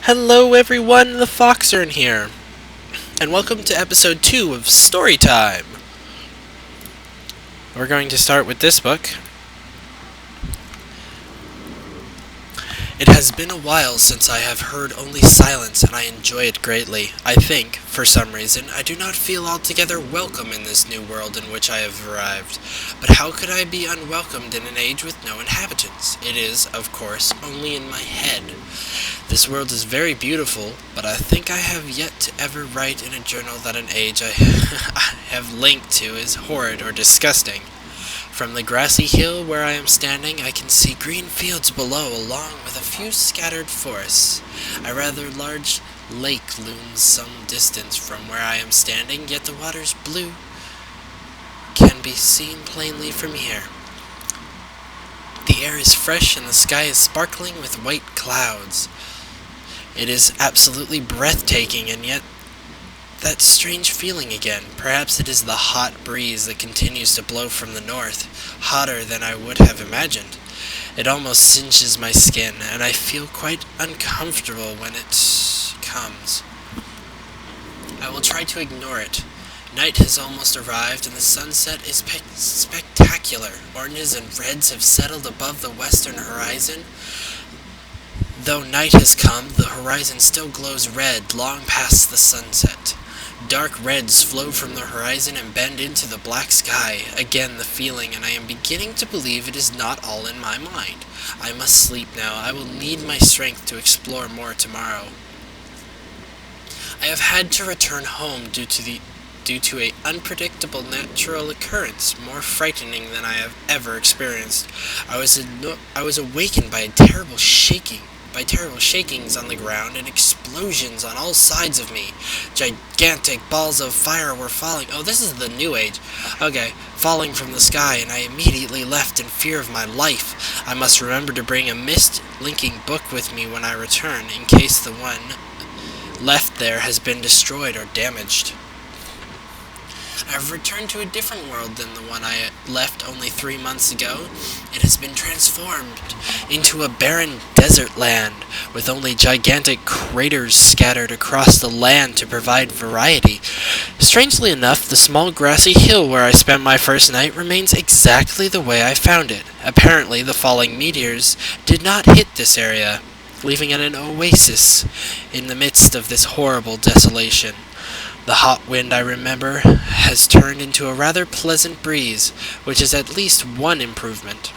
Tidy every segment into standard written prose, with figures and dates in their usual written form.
Hello everyone, the Foxern here, and welcome to episode 2 of Storytime. We're going to start with this book. It has been a while since I have heard only silence, and I enjoy it greatly. I think, for some reason, I do not feel altogether welcome in this new world in which I have arrived. But how could I be unwelcomed in an age with no inhabitants? It is, of course, only in my head. This world is very beautiful, but I think I have yet to ever write in a journal that an age I have linked to is horrid or disgusting. From the grassy hill where I am standing, I can see green fields below, along with a few scattered forests. A rather large lake looms some distance from where I am standing, yet the water's blue can be seen plainly from here. The air is fresh and the sky is sparkling with white clouds. It is absolutely breathtaking, and yet that strange feeling again. Perhaps it is the hot breeze that continues to blow from the north, hotter than I would have imagined. It almost singes my skin, and I feel quite uncomfortable when it comes. I will try to ignore it. Night has almost arrived, and the sunset is spectacular. Oranges and reds have settled above the western horizon. Though night has come, the horizon still glows red long past the sunset. Dark reds flow from the horizon and bend into the black sky. Again the feeling, and I am beginning to believe it is not all in my mind. I must sleep now. I will need my strength to explore more tomorrow. I have had to return home due to an unpredictable natural occurrence, more frightening than I have ever experienced. I was awakened by terrible shakings on the ground and explosions on all sides of me. Gigantic balls of fire were falling. Oh, this is the new age. Okay, falling from the sky, and I immediately left in fear of my life. I must remember to bring a MYST linking book with me when I return, in case the one left there has been destroyed or damaged. I have returned to a different world than the one I left only 3 months ago. It has been transformed into a barren desert land, with only gigantic craters scattered across the land to provide variety. Strangely enough, the small grassy hill where I spent my first night remains exactly the way I found it. Apparently, the falling meteors did not hit this area, leaving it an oasis in the midst of this horrible desolation. The hot wind, I remember, has turned into a rather pleasant breeze, which is at least one improvement.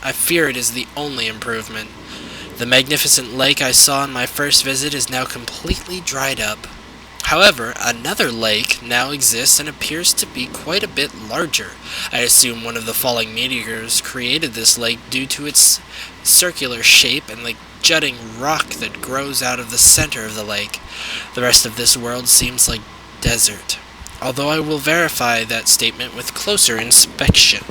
I fear it is the only improvement. The magnificent lake I saw on my first visit is now completely dried up. However, another lake now exists and appears to be quite a bit larger. I assume one of the falling meteors created this lake due to its circular shape and the jutting rock that grows out of the center of the lake. The rest of this world seems like desert, although I will verify that statement with closer inspection.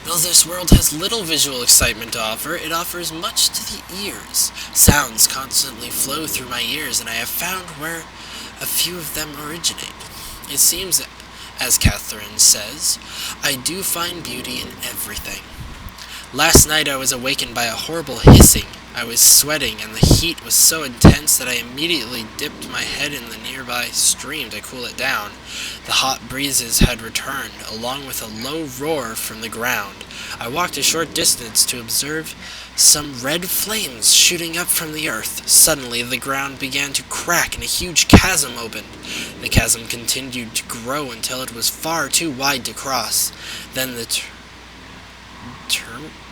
Though this world has little visual excitement to offer, it offers much to the ears. Sounds constantly flow through my ears, and I have found where a few of them originate. It seems, as Catherine says, I do find beauty in everything. Last night I was awakened by a horrible hissing. I was sweating, and the heat was so intense that I immediately dipped my head in the nearby stream to cool it down. The hot breezes had returned, along with a low roar from the ground. I walked a short distance to observe some red flames shooting up from the earth. Suddenly, the ground began to crack and a huge chasm opened. The chasm continued to grow until it was far too wide to cross. Then the tumult,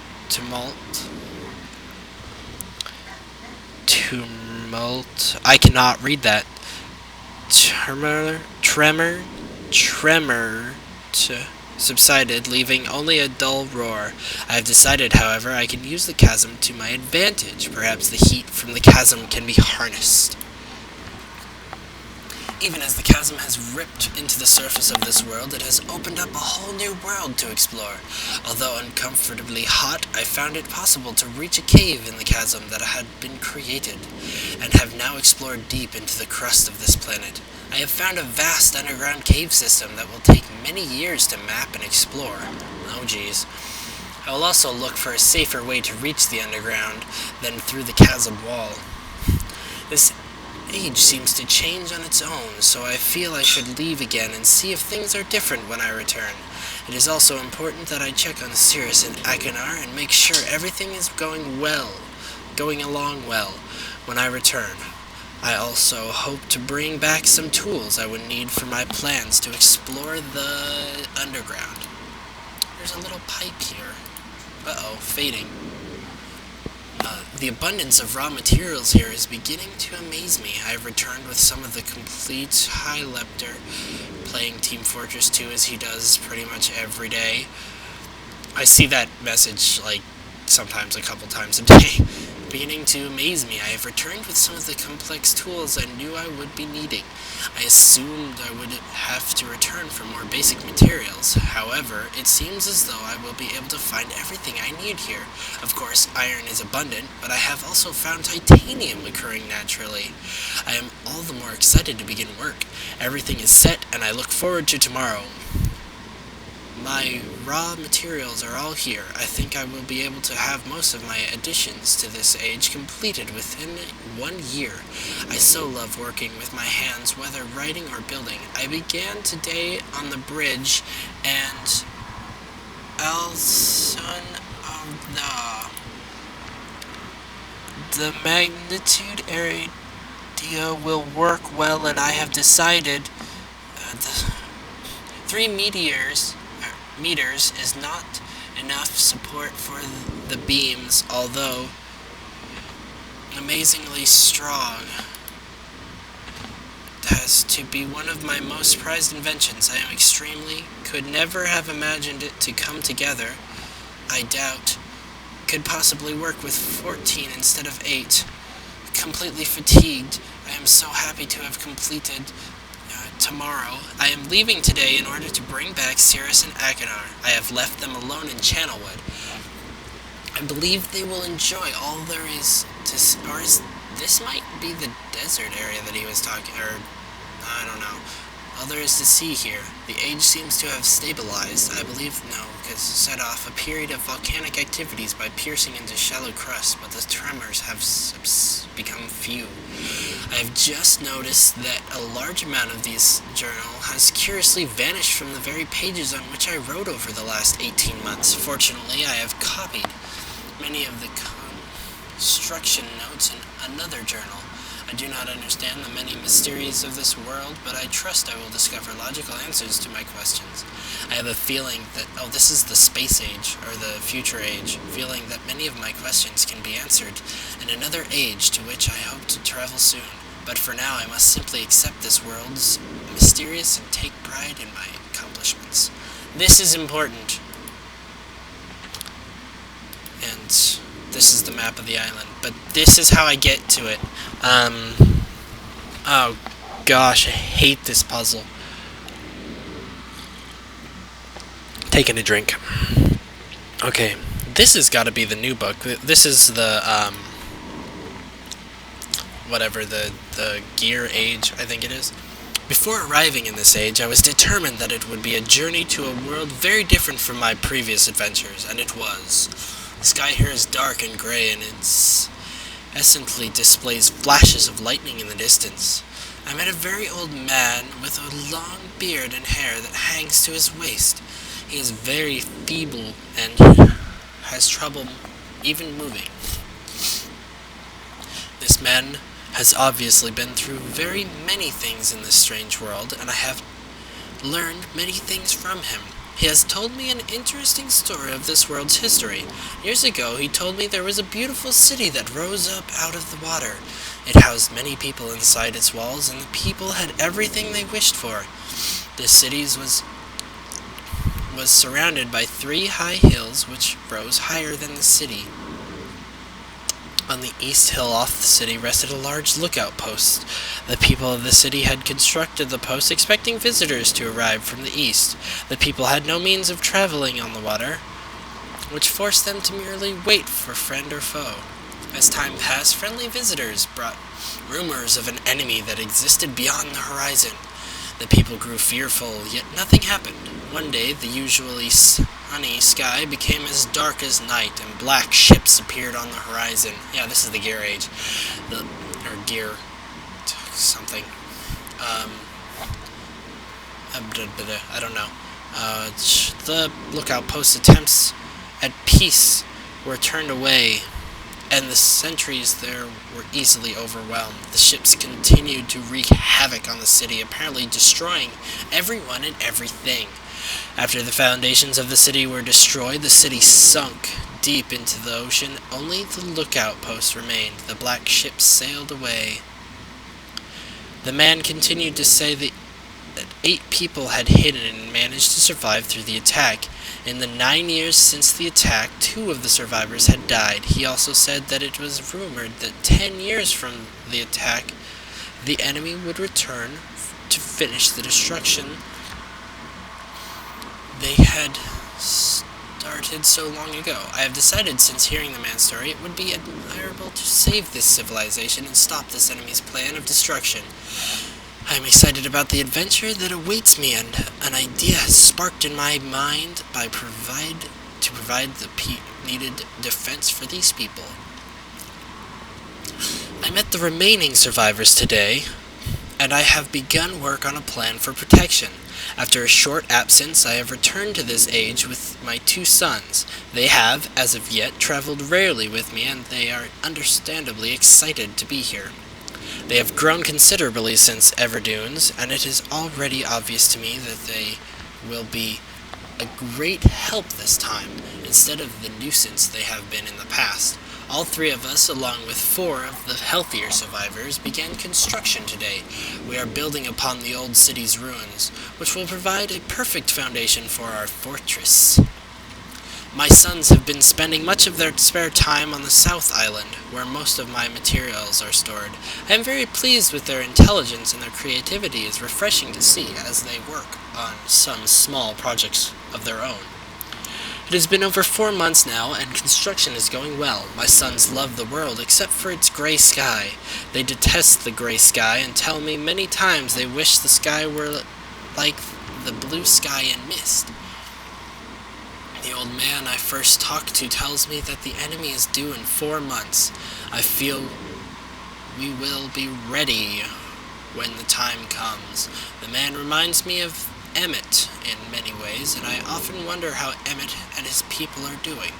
I cannot read that. Tremor subsided, leaving only a dull roar. I have decided, however, I can use the chasm to my advantage. Perhaps the heat from the chasm can be harnessed. Even as the chasm has ripped into the surface of this world, it has opened up a whole new world to explore. Although uncomfortably hot, I found it possible to reach a cave in the chasm that had been created, and have now explored deep into the crust of this planet. I have found a vast underground cave system that will take many years to map and explore. Oh geez. I will also look for a safer way to reach the underground than through the chasm wall. This age seems to change on its own, so I feel I should leave again and see if things are different when I return. It is also important that I check on Sirius and Akinar and make sure everything is going along well when I return. I also hope to bring back some tools I would need for my plans to explore the underground. There's a little pipe here. Uh-oh, fading. The abundance of raw materials here is beginning to amaze me. I have returned with some of the complete High Lepter, playing Team Fortress 2 as he does pretty much every day. I see that message, sometimes a couple times a day. Beginning to amaze me, I have returned with some of the complex tools I knew I would be needing. I assumed I would have to return for more basic materials. However, it seems as though I will be able to find everything I need here. Of course, iron is abundant, but I have also found titanium occurring naturally. I am all the more excited to begin work. Everything is set, and I look forward to tomorrow. My raw materials are all here. I think I will be able to have most of my additions to this age completed within 1 year. I so love working with my hands, whether writing or building. I began today on the bridge, and Alson of the magnitude area will work well, and I have decided the 3 meters is not enough support for the beams, although amazingly strong. It has to be one of my most prized inventions. I am could never have imagined it to come together. I doubt could possibly work with 14 instead of 8. Completely fatigued, I am so happy to have completed tomorrow. I am leaving today in order to bring back Sirius and Akinar. I have left them alone in Channelwood. I believe they will enjoy all there is to see, or this might be the desert area that he was talking, or I don't know. All there is to see here. The age seems to have stabilized. I believe because set off a period of volcanic activities by piercing into shallow crust, but the tremors have become few. I have just noticed that a large amount of this journal has curiously vanished from the very pages on which I wrote over the last 18 months. Fortunately, I have copied many of the construction notes in another journal. I do not understand the many mysteries of this world, but I trust I will discover logical answers to my questions. I have a feeling that, this is the space age, or the future age, feeling that many of my questions can be answered in another age to which I hope to travel soon. But for now, I must simply accept this world's mysterious and take pride in my accomplishments. This is important. And this is the map of the island, but this is how I get to it. Oh gosh, I hate this puzzle. Taking a drink. Okay, this has got to be the new book. This is the, the gear age, I think it is. Before arriving in this age, I was determined that it would be a journey to a world very different from my previous adventures, and it was. The sky here is dark and gray, and it's essentially displays flashes of lightning in the distance. I met a very old man with a long beard and hair that hangs to his waist. He is very feeble and has trouble even moving. This man has obviously been through very many things in this strange world, and I have learned many things from him. He has told me an interesting story of this world's history. Years ago, he told me there was a beautiful city that rose up out of the water. It housed many people inside its walls, and the people had everything they wished for. This city was surrounded by 3 high hills which rose higher than the city. On the east hill off the city rested a large lookout post. The people of the city had constructed the post expecting visitors to arrive from the east. The people had no means of traveling on the water, which forced them to merely wait for friend or foe. As time passed, friendly visitors brought rumors of an enemy that existed beyond the horizon. The people grew fearful, yet nothing happened. One day, the usually sunny sky became as dark as night, and black ships appeared on the horizon. Yeah, this is the Gear Age. gear something. I don't know. The lookout post attempts at peace were turned away, and the sentries there were easily overwhelmed. The ships continued to wreak havoc on the city, apparently destroying everyone and everything. After the foundations of the city were destroyed, the city sunk deep into the ocean. Only the lookout post remained. The black ships sailed away. The man continued to say that 8 people had hidden and managed to survive through the attack. In the 9 years since the attack, 2 of the survivors had died. He also said that it was rumored that 10 years from the attack, the enemy would return to finish the destruction they had started so long ago. I have decided, since hearing the man's story, it would be admirable to save this civilization and stop this enemy's plan of destruction. I am excited about the adventure that awaits me, and an idea has sparked in my mind to provide the needed defense for these people. I met the remaining survivors today, and I have begun work on a plan for protection. After a short absence, I have returned to this age with my 2 sons. They have, as of yet, traveled rarely with me, and they are understandably excited to be here. They have grown considerably since Everdunes, and it is already obvious to me that they will be a great help this time, instead of the nuisance they have been in the past. All 3 of us, along with 4 of the healthier survivors, began construction today. We are building upon the old city's ruins, which will provide a perfect foundation for our fortress. My sons have been spending much of their spare time on the South Island, where most of my materials are stored. I am very pleased with their intelligence, and their creativity is refreshing to see as they work on some small projects of their own. It has been over 4 months now, and construction is going well. My sons love the world, except for its gray sky. They detest the gray sky and tell me many times they wish the sky were like the blue sky in Myst. The old man I first talked to tells me that the enemy is due in 4 months. I feel we will be ready when the time comes. The man reminds me of Emmett in many ways, and I often wonder how Emmett and his people are doing.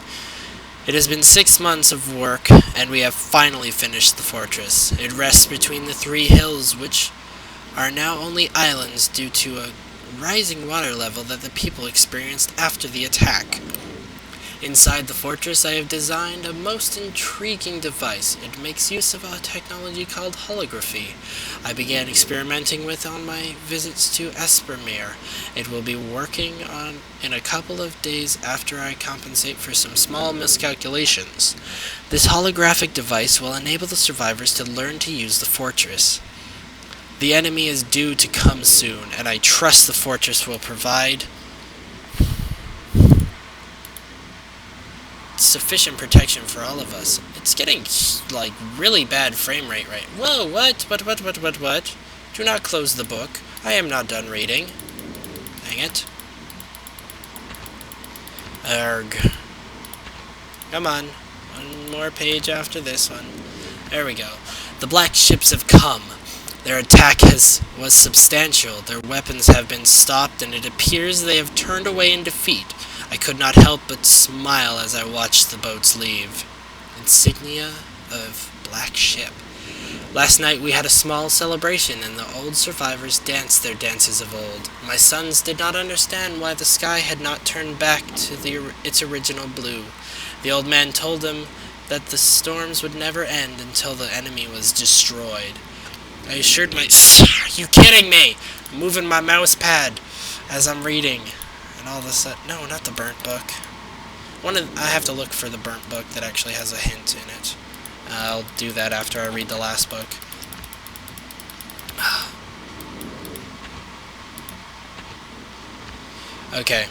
It has been 6 months of work, and we have finally finished the fortress. It rests between the 3 hills, which are now only islands due to a rising water level that the people experienced after the attack. Inside the fortress, I have designed a most intriguing device. It makes use of a technology called holography. I began experimenting with on my visits to Espermere. It will be working in a couple of days after I compensate for some small miscalculations. This holographic device will enable the survivors to learn to use the fortress. The enemy is due to come soon, and I trust the fortress will provide sufficient protection for all of us. It's getting, like, really bad frame rate right. Whoa, what? What? Do not close the book. I am not done reading. Dang it. Arg. Come on. One more page after this one. There we go. The black ships have come. Their attack was substantial. Their weapons have been stopped, and it appears they have turned away in defeat. I could not help but smile as I watched the boats leave. Insignia of Black Ship. Last night we had a small celebration, and the old survivors danced their dances of old. My sons did not understand why the sky had not turned back to its original blue. The old man told them that the storms would never end until the enemy was destroyed. I assured my... Are you kidding me? I'm moving my mouse pad as I'm reading. And all of a sudden... No, not the burnt book. I have to look for the burnt book that actually has a hint in it. I'll do that after I read the last book. Okay.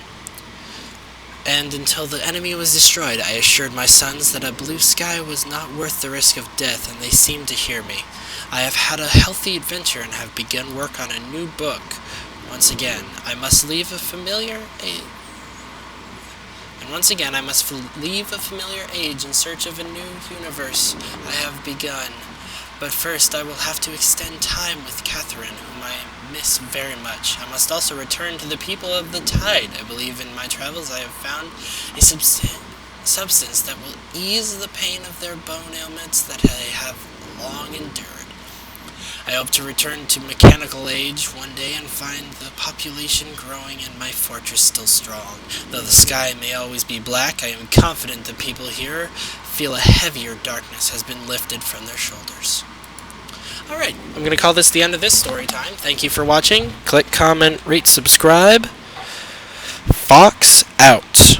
And until the enemy was destroyed, I assured my sons that a blue sky was not worth the risk of death, and they seemed to hear me. I have had a healthy adventure and have begun work on a new book. Once again, I must leave a familiar age in search of a new universe. I have begun But first, I will have to extend time with Catherine, whom I miss very much. I must also return to the people of the tide. I believe in my travels I have found a substance that will ease the pain of their bone ailments that they have long endured. I hope to return to mechanical age one day and find the population growing and my fortress still strong. Though the sky may always be black, I am confident the people here feel a heavier darkness has been lifted from their shoulders. Alright, I'm going to call this the end of this story time. Thank you for watching. Click, comment, rate, subscribe. Fox out.